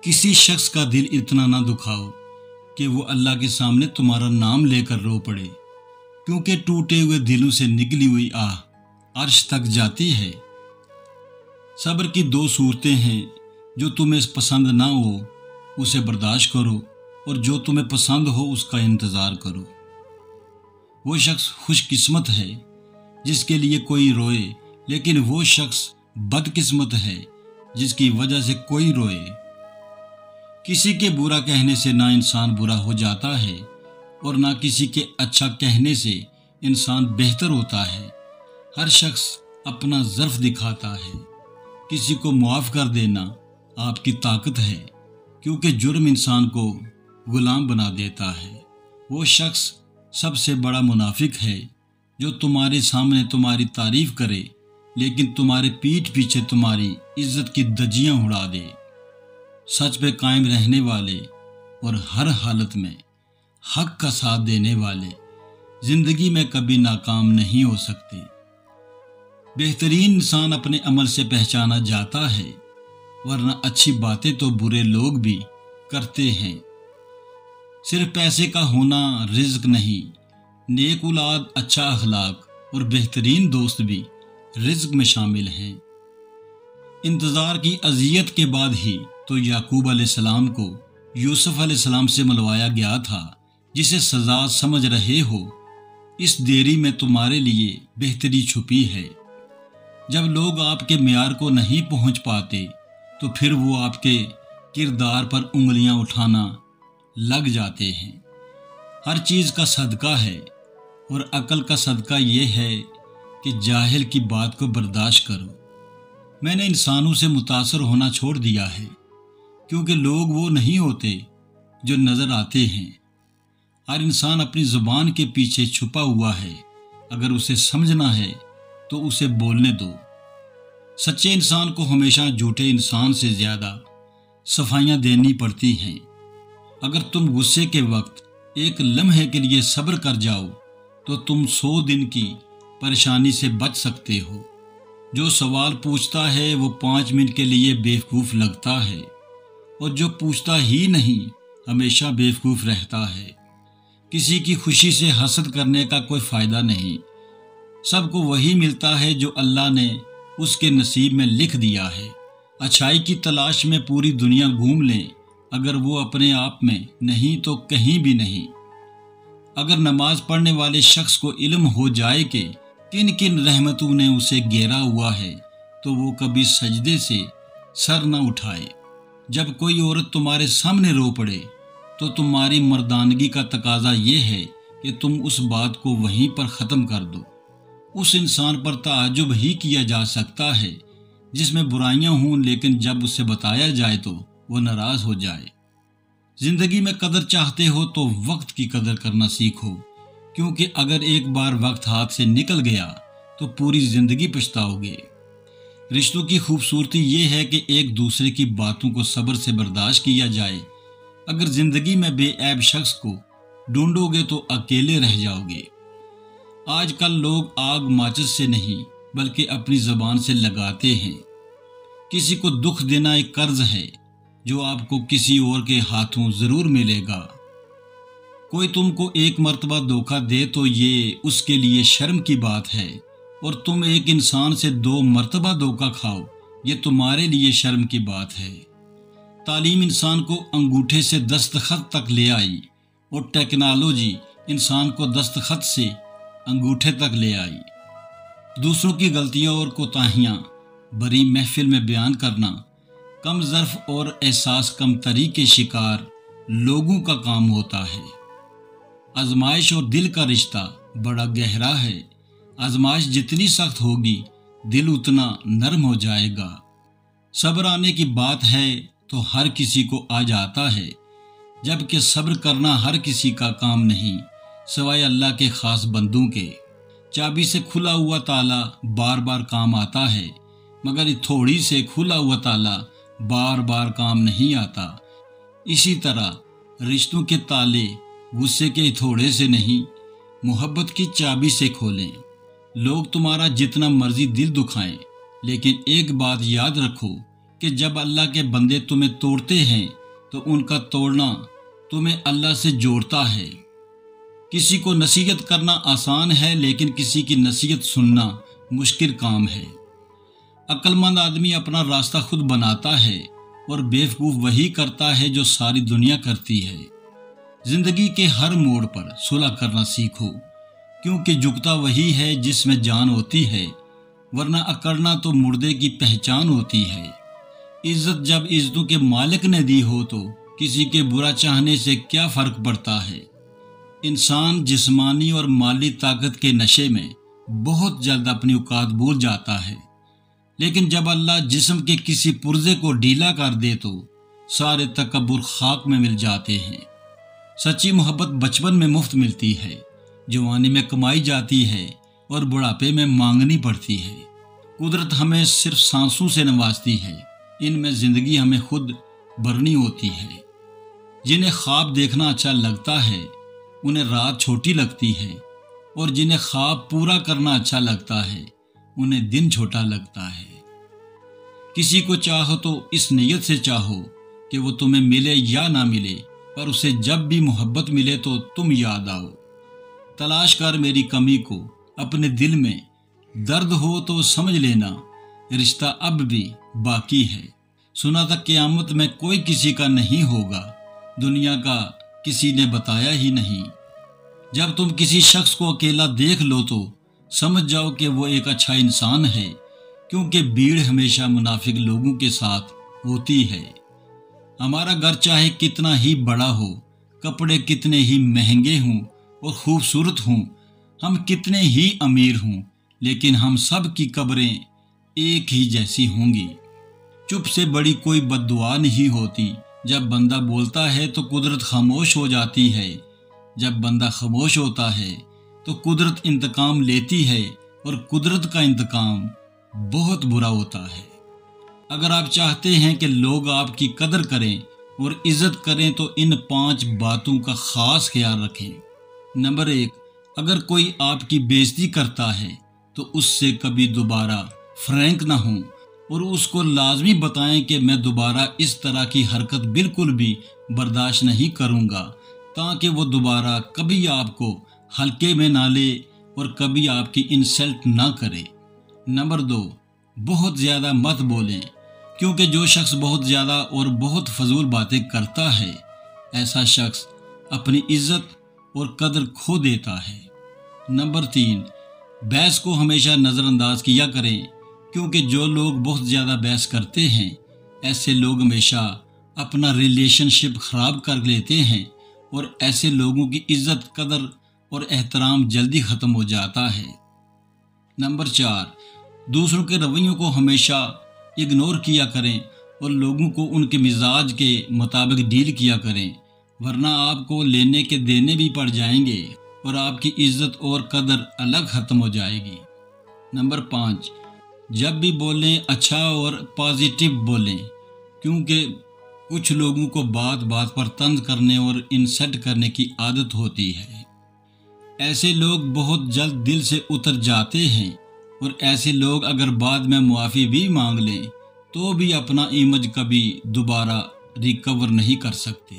کسی شخص کا دل اتنا نہ دکھاؤ کہ وہ اللہ کے سامنے تمہارا نام لے کر رو پڑے، کیونکہ ٹوٹے ہوئے دلوں سے نکلی ہوئی آہ عرش تک جاتی ہے۔ صبر کی دو صورتیں ہیں، جو تمہیں پسند نہ ہو اسے برداشت کرو، اور جو تمہیں پسند ہو اس کا انتظار کرو۔ وہ شخص خوش قسمت ہے جس کے لیے کوئی روئے، لیکن وہ شخص بد قسمت ہے جس کی وجہ سے کوئی روئے۔ کسی کے برا کہنے سے نہ انسان برا ہو جاتا ہے، اور نہ کسی کے اچھا کہنے سے انسان بہتر ہوتا ہے۔ ہر شخص اپنا ظرف دکھاتا ہے۔ کسی کو معاف کر دینا آپ کی طاقت ہے، کیونکہ جرم انسان کو غلام بنا دیتا ہے۔ وہ شخص سب سے بڑا منافق ہے جو تمہارے سامنے تمہاری تعریف کرے، لیکن تمہارے پیٹھ پیچھے تمہاری عزت کی دھجیاں اڑا دے۔ سچ پہ قائم رہنے والے اور ہر حالت میں حق کا ساتھ دینے والے زندگی میں کبھی ناکام نہیں ہو سکتے۔ بہترین انسان اپنے عمل سے پہچانا جاتا ہے، ورنہ اچھی باتیں تو برے لوگ بھی کرتے ہیں۔ صرف پیسے کا ہونا رزق نہیں، نیک اولاد، اچھا اخلاق اور بہترین دوست بھی رزق میں شامل ہیں۔ انتظار کی اذیت کے بعد ہی تو یعقوب علیہ السلام کو یوسف علیہ السلام سے ملوایا گیا تھا، جسے سزا سمجھ رہے ہو۔ اس دیری میں تمہارے لیے بہتری چھپی ہے۔ جب لوگ آپ کے معیار کو نہیں پہنچ پاتے تو پھر وہ آپ کے کردار پر انگلیاں اٹھانا لگ جاتے ہیں۔ ہر چیز کا صدقہ ہے، اور عقل کا صدقہ یہ ہے کہ جاہل کی بات کو برداشت کرو۔ میں نے انسانوں سے متاثر ہونا چھوڑ دیا ہے، کیونکہ لوگ وہ نہیں ہوتے جو نظر آتے ہیں۔ ہر انسان اپنی زبان کے پیچھے چھپا ہوا ہے۔ اگر اسے سمجھنا ہے تو اسے بولنے دو۔ سچے انسان کو ہمیشہ جھوٹے انسان سے زیادہ صفائیاں دینی پڑتی ہیں۔ اگر تم غصے کے وقت ایک لمحے کے لیے صبر کر جاؤ تو تم 100 دن کی پریشانی سے بچ سکتے ہو۔ جو سوال پوچھتا ہے وہ 5 منٹ کے لیے بیوقوف لگتا ہے، اور جو پوچھتا ہی نہیں ہمیشہ بیوقوف رہتا ہے۔ کسی کی خوشی سے حسد کرنے کا کوئی فائدہ نہیں۔ سب کو وہی ملتا ہے جو اللہ نے اس کے نصیب میں لکھ دیا ہے۔ اچھائی کی تلاش میں پوری دنیا گھوم لیں، اگر وہ اپنے آپ میں نہیں تو کہیں بھی نہیں۔ اگر نماز پڑھنے والے شخص کو علم ہو جائے کہ کن کن رحمتوں نے اسے گھیرا ہوا ہے تو وہ کبھی سجدے سے سر نہ اٹھائے۔ جب کوئی عورت تمہارے سامنے رو پڑے تو تمہاری مردانگی کا تقاضا یہ ہے کہ تم اس بات کو وہیں پر ختم کر دو۔ اس انسان پر تعجب ہی کیا جا سکتا ہے جس میں برائیاں ہوں، لیکن جب اسے بتایا جائے تو وہ ناراض ہو جائے۔ زندگی میں قدر چاہتے ہو تو وقت کی قدر کرنا سیکھو، کیونکہ اگر ایک بار وقت ہاتھ سے نکل گیا تو پوری زندگی پچھتاؤ گے۔ رشتوں کی خوبصورتی یہ ہے کہ ایک دوسرے کی باتوں کو صبر سے برداشت کیا جائے۔ اگر زندگی میں بے عیب شخص کو ڈھونڈو گے تو اکیلے رہ جاؤ گے۔ آج کل لوگ آگ ماچس سے نہیں بلکہ اپنی زبان سے لگاتے ہیں۔ کسی کو دکھ دینا ایک قرض ہے جو آپ کو کسی اور کے ہاتھوں ضرور ملے گا۔ کوئی تم کو ایک مرتبہ دھوکہ دے تو یہ اس کے لیے شرم کی بات ہے، اور تم ایک انسان سے 2 مرتبہ دھوکہ کھاؤ یہ تمہارے لیے شرم کی بات ہے۔ تعلیم انسان کو انگوٹھے سے دستخط تک لے آئی، اور ٹیکنالوجی انسان کو دستخط سے انگوٹھے تک لے آئی۔ دوسروں کی غلطیاں اور کوتاہیاں بڑی محفل میں بیان کرنا کم ظرف اور احساس کم تری کے شکار لوگوں کا کام ہوتا ہے۔ آزمائش اور دل کا رشتہ بڑا گہرا ہے۔ آزمائش جتنی سخت ہوگی دل اتنا نرم ہو جائے گا۔ صبر آنے کی بات ہے تو ہر کسی کو آ جاتا ہے، جبکہ صبر کرنا ہر کسی کا کام نہیں سوائے اللہ کے خاص بندوں کے۔ چابی سے کھلا ہوا تالا بار بار کام آتا ہے، مگر تھوڑی سے کھلا ہوا تالا بار بار کام نہیں آتا۔ اسی طرح رشتوں کے تالے غصے کے تھوڑے سے نہیں، محبت کی چابی سے کھولیں۔ لوگ تمہارا جتنا مرضی دل دکھائیں، لیکن ایک بات یاد رکھو کہ جب اللہ کے بندے تمہیں توڑتے ہیں تو ان کا توڑنا تمہیں اللہ سے جوڑتا ہے۔ کسی کو نصیحت کرنا آسان ہے، لیکن کسی کی نصیحت سننا مشکل کام ہے۔ عقل مند آدمی اپنا راستہ خود بناتا ہے اور بیوقوف وہی کرتا ہے جو ساری دنیا کرتی ہے۔ زندگی کے ہر موڑ پر صلح کرنا سیکھو، کیونکہ جھکتا وہی ہے جس میں جان ہوتی ہے، ورنہ اکڑنا تو مردے کی پہچان ہوتی ہے۔ عزت جب عزتوں کے مالک نے دی ہو تو کسی کے برا چاہنے سے کیا فرق پڑتا ہے۔ انسان جسمانی اور مالی طاقت کے نشے میں بہت جلد اپنی اوقات بھول جاتا ہے، لیکن جب اللہ جسم کے کسی پرزے کو ڈھیلا کر دے تو سارے تکبر خاک میں مل جاتے ہیں۔ سچی محبت بچپن میں مفت ملتی ہے، جوانی میں کمائی جاتی ہے اور بڑھاپے میں مانگنی پڑتی ہے۔ قدرت ہمیں صرف سانسوں سے نوازتی ہے، ان میں زندگی ہمیں خود بھرنی ہوتی ہے۔ جنہیں خواب دیکھنا اچھا لگتا ہے انہیں رات چھوٹی لگتی ہے، اور جنہیں خواب پورا کرنا اچھا لگتا ہے انہیں دن چھوٹا لگتا ہے۔ کسی کو چاہو تو اس نیت سے چاہو کہ وہ تمہیں ملے یا نہ ملے، پر اسے جب بھی محبت ملے تو تم یاد آؤ۔ تلاش کر میری کمی کو اپنے دل میں، درد ہو تو سمجھ لینا رشتہ اب بھی باقی ہے۔ سنا تھا قیامت میں کوئی کسی کا نہیں ہوگا، دنیا کا کسی نے بتایا ہی نہیں۔ جب تم کسی شخص کو اکیلا دیکھ لو تو سمجھ جاؤ کہ وہ ایک اچھا انسان ہے، کیونکہ بھیڑ ہمیشہ منافق لوگوں کے ساتھ ہوتی ہے۔ ہمارا گھر چاہے کتنا ہی بڑا ہو، کپڑے کتنے ہی مہنگے ہوں اور خوبصورت ہوں، ہم کتنے ہی امیر ہوں، لیکن ہم سب کی قبریں ایک ہی جیسی ہوں گی۔ چپ سے بڑی کوئی بد دعا نہیں ہوتی۔ جب بندہ بولتا ہے تو قدرت خاموش ہو جاتی ہے، جب بندہ خاموش ہوتا ہے تو قدرت انتقام لیتی ہے، اور قدرت کا انتقام بہت برا ہوتا ہے۔ اگر آپ چاہتے ہیں کہ لوگ آپ کی قدر کریں اور عزت کریں تو ان 5 باتوں کا خاص خیال رکھیں۔ نمبر 1، اگر کوئی آپ کی بے عزتی کرتا ہے تو اس سے کبھی دوبارہ فرینک نہ ہوں، اور اس کو لازمی بتائیں کہ میں دوبارہ اس طرح کی حرکت بالکل بھی برداشت نہیں کروں گا، تاکہ وہ دوبارہ کبھی آپ کو ہلکے میں نہ لے اور کبھی آپ کی انسلٹ نہ کرے۔ نمبر 2، بہت زیادہ مت بولیں، کیونکہ جو شخص بہت زیادہ اور بہت فضول باتیں کرتا ہے، ایسا شخص اپنی عزت اور قدر کھو دیتا ہے۔ نمبر 3، بحث کو ہمیشہ نظر انداز کیا کریں، کیونکہ جو لوگ بہت زیادہ بحث کرتے ہیں، ایسے لوگ ہمیشہ اپنا ریلیشن شپ خراب کر لیتے ہیں، اور ایسے لوگوں کی عزت، قدر اور احترام جلدی ختم ہو جاتا ہے۔ نمبر 4، دوسروں کے رویوں کو ہمیشہ اگنور کیا کریں اور لوگوں کو ان کے مزاج کے مطابق ڈیل کیا کریں، ورنہ آپ کو لینے کے دینے بھی پڑ جائیں گے اور آپ کی عزت اور قدر الگ ختم ہو جائے گی۔ نمبر 5، جب بھی بولیں اچھا اور پازیٹیو بولیں، کیونکہ کچھ لوگوں کو بات بات پر طنز کرنے اور انسلٹ کرنے کی عادت ہوتی ہے۔ ایسے لوگ بہت جلد دل سے اتر جاتے ہیں، اور ایسے لوگ اگر بعد میں معافی بھی مانگ لیں تو بھی اپنا امیج کبھی دوبارہ ریکور نہیں کر سکتے۔